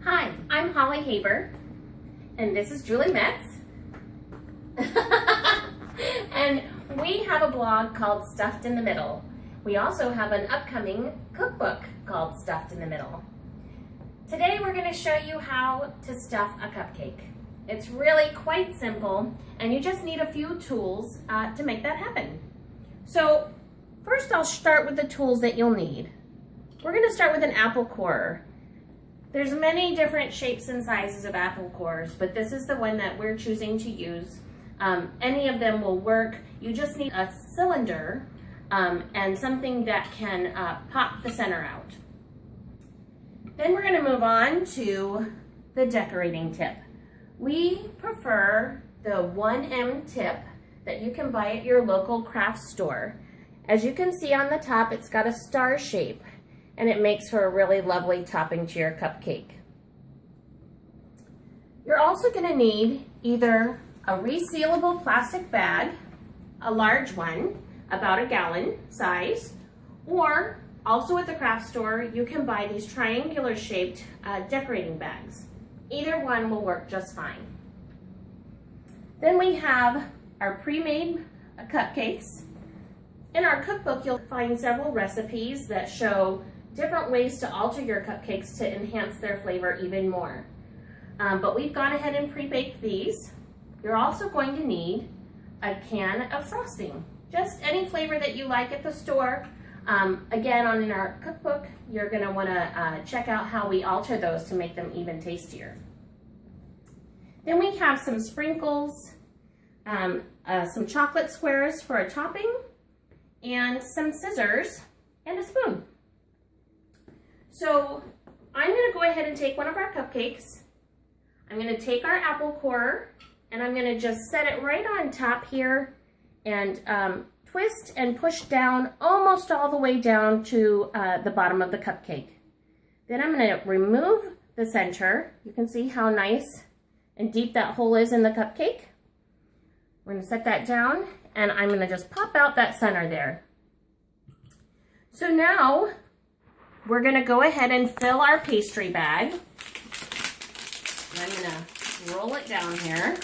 Hi, I'm Holly Haber, and this is Julie Metz. And we have a blog called Stuffed in the Middle. We also have an upcoming cookbook called Stuffed in the Middle. Today we're going to show you how to stuff a cupcake. It's really quite simple, and you just need a few tools to make that happen. So first I'll start with the tools that you'll need. We're going to start with an apple core. There's many different shapes and sizes of apple cores, but this is the one that we're choosing to use. Any of them will work. You just need a cylinder and something that can pop the center out. Then we're going to move on to the decorating tip. We prefer the 1M tip that you can buy at your local craft store. As you can see on the top, it's got a star shape, and it makes for a really lovely topping to your cupcake. You're also going to need either a resealable plastic bag, a large one, about a gallon size, or also at the craft store, you can buy these triangular shaped decorating bags. Either one will work just fine. Then we have our pre-made cupcakes. In our cookbook, you'll find several recipes that show different ways to alter your cupcakes to enhance their flavor even more. But we've gone ahead and pre-baked these. You're also going to need a can of frosting. Just any flavor that you like at the store. Again, in our cookbook, you're going to want to check out how we alter those to make them even tastier. Then we have some sprinkles, some chocolate squares for a topping, and some scissors and a spoon. So I'm going to go ahead and take one of our cupcakes. I'm going to take our apple core, and I'm going to just set it right on top here and twist and push down almost all the way down to the bottom of the cupcake. Then I'm going to remove the center. You can see how nice and deep that hole is in the cupcake. We're going to set that down, and I'm going to just pop out that center there. So now we're going to go ahead and fill our pastry bag. And I'm going to roll it down here,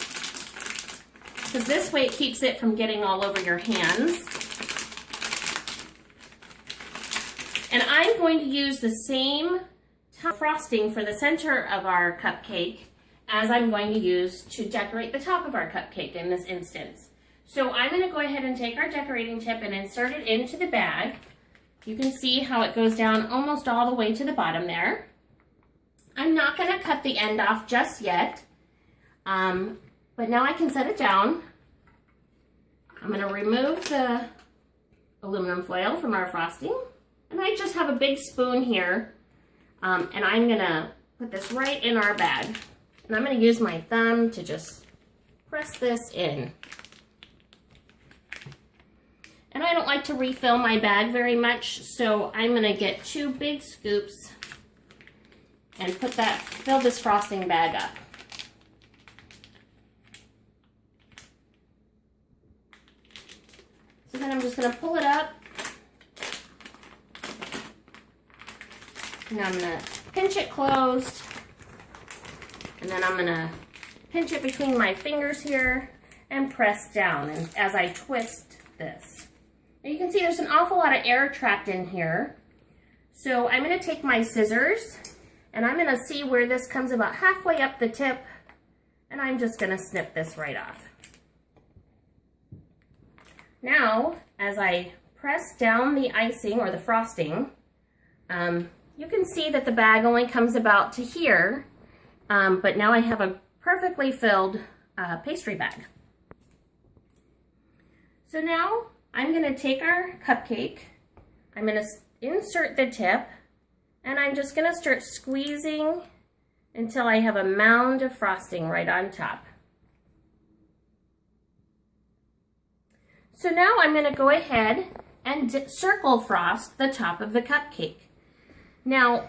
because this way it keeps it from getting all over your hands. And I'm going to use the same frosting for the center of our cupcake as I'm going to use to decorate the top of our cupcake in this instance. So I'm going to go ahead and take our decorating tip and insert it into the bag. You can see how it goes down almost all the way to the bottom there. I'm not going to cut the end off just yet, but now I can set it down. I'm going to remove the aluminum foil from our frosting, and I just have a big spoon here, and I'm going to put this right in our bag. And I'm going to use my thumb to just press this in. And I don't like to refill my bag very much, so I'm going to get 2 big scoops and fill this frosting bag up. So then I'm just going to pull it up, and I'm going to pinch it closed, and then I'm going to pinch it between my fingers here and press down as I twist this. Now you can see there's an awful lot of air trapped in here. So I'm going to take my scissors, and I'm going to see where this comes about halfway up the tip, and I'm just going to snip this right off. Now, as I press down the icing or the frosting, you can see that the bag only comes about to here, but now I have a perfectly filled pastry bag. So now I'm going to take our cupcake, I'm going to insert the tip, and I'm just going to start squeezing until I have a mound of frosting right on top. So now I'm going to go ahead and circle frost the top of the cupcake. Now,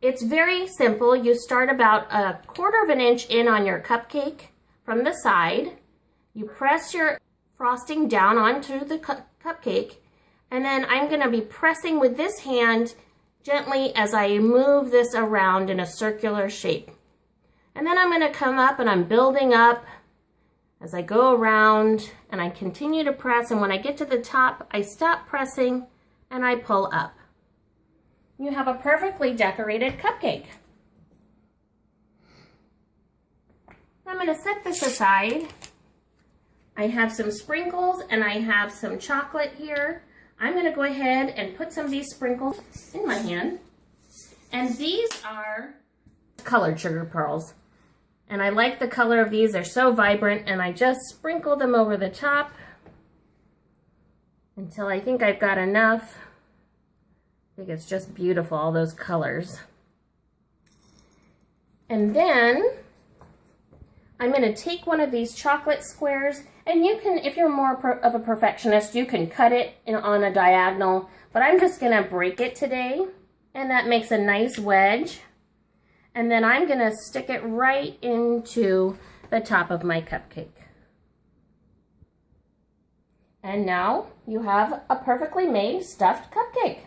it's very simple. You start about 1/4 of an inch in on your cupcake from the side. You press your frosting down onto the cupcake, and then I'm going to be pressing with this hand gently as I move this around in a circular shape. And then I'm going to come up and I'm building up as I go around, and I continue to press, and when I get to the top, I stop pressing and I pull up. You have a perfectly decorated cupcake. I'm going to set this aside. I have some sprinkles and I have some chocolate here. I'm going to go ahead and put some of these sprinkles in my hand. And these are colored sugar pearls. And I like the color of these. They're so vibrant, and I just sprinkle them over the top until I think I've got enough. I think it's just beautiful, all those colors. And then I'm going to take one of these chocolate squares, and you can, if you're more of a perfectionist, you can cut it on a diagonal, but I'm just going to break it today, and that makes a nice wedge. And then I'm going to stick it right into the top of my cupcake. And now you have a perfectly made stuffed cupcake.